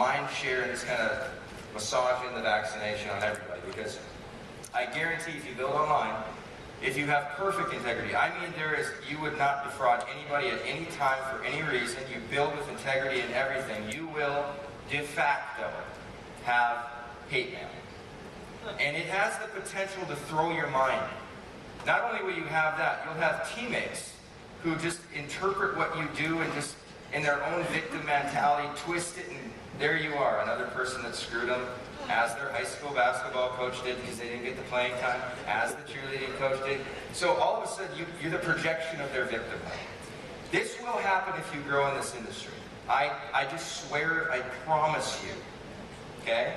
mind share and this kind of massaging the vaccination on everybody, because I guarantee if you build online, if you have perfect integrity, I mean you would not defraud anybody at any time for any reason, you build with integrity and everything, you will de facto have hate mail. And it has the potential to throw your mind. Not only will you have that, you'll have teammates who just interpret what you do and just in their own victim mentality twist it, and there you are, another person that screwed them, as their high school basketball coach did because they didn't get the playing time, as the cheerleading coach did. So all of a sudden you're the projection of their victim. This will happen if you grow in this industry. I just swear it, I promise you. Okay?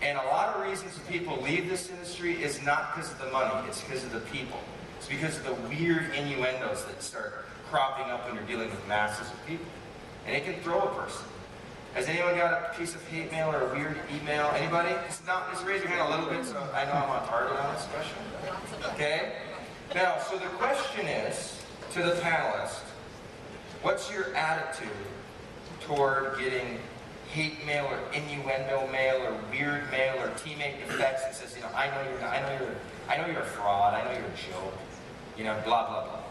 And a lot of reasons people leave this industry is not because of the money, it's because of the people. It's because of the weird innuendos that start cropping up when you're dealing with masses of people. And it can throw a person. Has anyone got a piece of hate mail or a weird email? Anybody? Just raise your hand a little bit so I know I'm on target on this question. Okay? Now, so the question is, to the panelists, what's your attitude toward getting hate mail or innuendo mail or weird mail or teammate defects that says, I know you're a fraud, I know you're a joke, blah, blah, blah.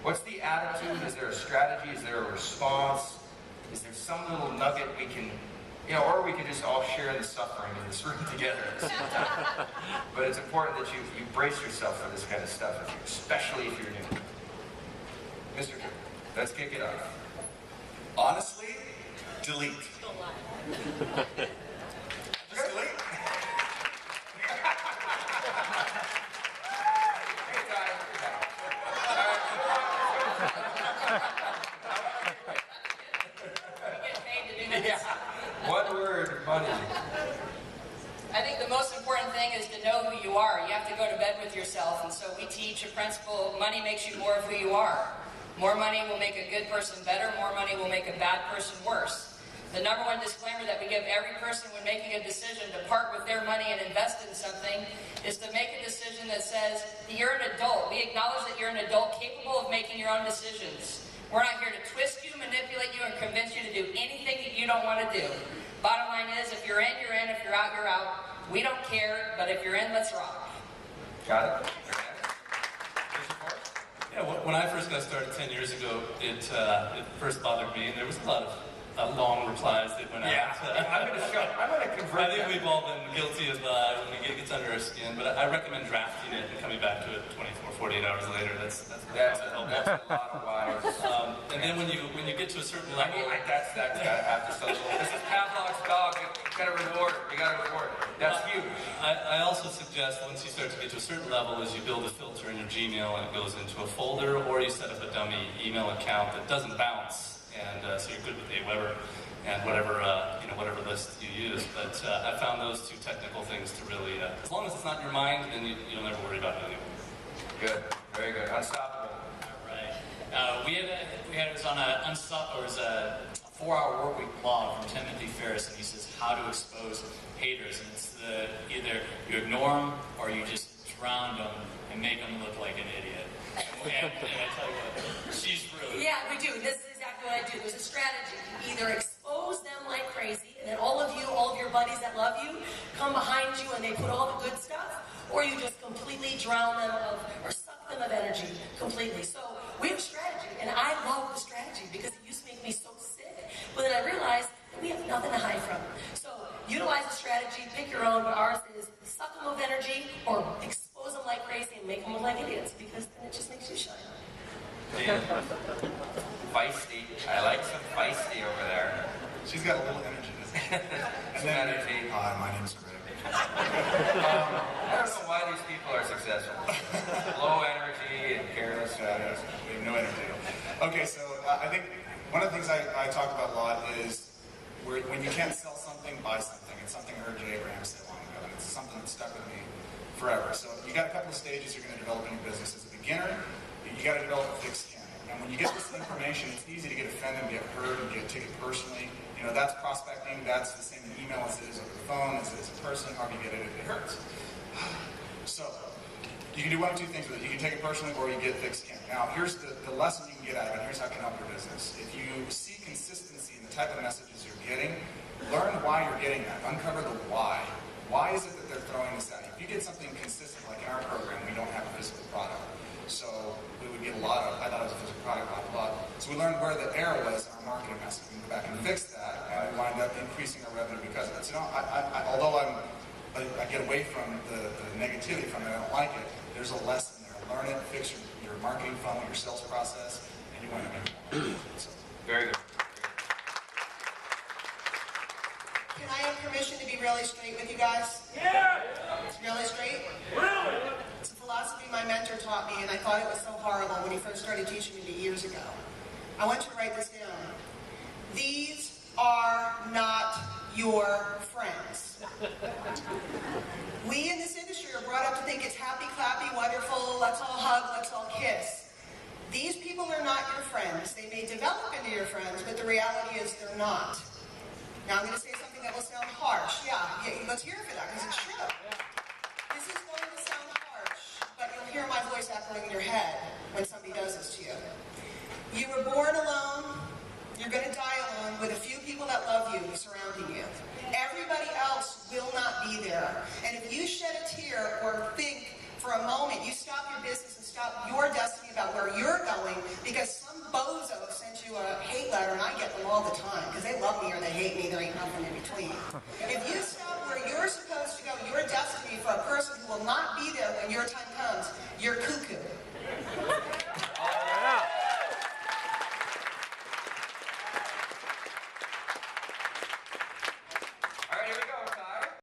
What's the attitude? Is there a strategy? Is there a response? Is there some little nugget we can, or we can just all share in the suffering in this room together at the same time. But it's important that you brace yourself for this kind of stuff, especially if you're new. Mr. K, let's kick it off. Honestly, delete. Just delete. One word, money. I think the most important thing is to know who you are. You have to go to bed with yourself, and so we teach a principle: money makes you more of who you are. More money will make a good person better, more money will make a bad person worse. The number one disclaimer that we give every person when making a decision to part with their money and invest in something is to make a decision that says you're an adult. We acknowledge that you're an adult capable of making your own decisions. We're not here to twist you, manipulate you, and convince you to do anything that you don't want to do. Bottom line is, if you're in, you're in. If you're out, you're out. We don't care, but if you're in, let's rock. Got it? Yeah, when I first got started 10 years ago, it first bothered me, and there was a lot of long replies that went out. I'm going to convert. I think we've all been guilty of when it gets under our skin, but I recommend drafting it and coming back to it 24, 48 hours later. That's a lot of wise. And then when you get to a certain level, that's got to have just a little. This is Pavlov's dog. You got to reward it. You got to reward it. That's huge. I also suggest once you start to get to a certain level, is you build a filter in your Gmail and it goes into a folder, or you set up a dummy email account that doesn't bounce. And so you're good with AWeber and whatever list you use. But I found those two technical things to really, as long as it's not in your mind, then you'll never worry about it anymore. Good, very good, unstoppable. All right. It was on a 4-hour work week blog from Timothy Ferriss, and he says how to expose haters, and it's either you ignore them or you just drown them and make them look like an idiot. And I tell you what, she's really... Yeah, we do. This is exactly what I do. There's a strategy. You either expose them like crazy, and then all of your buddies that love you, come behind you and they put all the good stuff, or you just completely drown them or suck them of energy completely. So we have a strategy, and I love the strategy because it used to make me so sick. But then I realized that we have nothing to hide from. So utilize a strategy, pick your own, but ours is suck them of energy or expose them like crazy and make them look like idiots, because then it just makes you shine. Yeah. Feisty. I like some feisty over there. She's got a little energy. Some energy. Hi, my name's Greg. I don't know why these people are successful. Low energy and careless. We have no energy. Okay, so I think one of the things I talk about a lot is when you can't sell something, buy something. It's something I heard Jay Abraham say long ago, and it's something that stuck with me forever. So you got a couple of stages you're going to develop in your business. As a beginner, you got to develop a thick skin. And when you get this information, it's easy to get offended, get hurt, and take it personally. That's prospecting. That's the same in email as it is over the phone, as it is in person. However you get it, it hurts. So you can do one of two things with it. You can take it personally, or you get thick skin. Now, here's the lesson you can get out of it. Here's how it can help your business. If you see consistency in the type of messages you're getting, learn why you're you're getting at. Uncover the why. Why is it that they're throwing this at you? If you did something consistent, like in our program, we don't have a physical product. So we would get a lot of, I thought it was a physical product, a lot. So we learned where the error was in our marketing message. We can go back and fix that, and we wind up increasing our revenue because of it. So, although I get away from the negativity from it, I don't like it, there's a lesson there. Learn it, fix your marketing funnel, your sales process, and you wind up making more. So, Very good. Can I have permission to be really straight with you guys? Yeah! Really straight? Really? It's a philosophy my mentor taught me, and I thought it was so horrible when he first started teaching me years ago. I want you to write this down. These are not your friends. We in this industry are brought up to think it's happy, clappy, wonderful, let's all hug, let's all kiss. These people are not your friends. They may develop into your friends, but the reality is they're not. Now I'm going to say something that will sound harsh. Yeah, let's hear it for that, because it's true. This is going to sound harsh, but you'll hear my voice echoing in your head when somebody does this to you. You were born alone. You're going to die alone with a few people that love you surrounding you. Everybody else will not be there. And if you shed a tear or think for a moment, you stop your business and stop your destiny about where you're going because some bozo sent you a hate letter, and I get them all the time because they love me or they hate me. There ain't nothing in between. If you stop where you're supposed to go, your destiny for a person who will not be there when your time comes, you're cuckoo.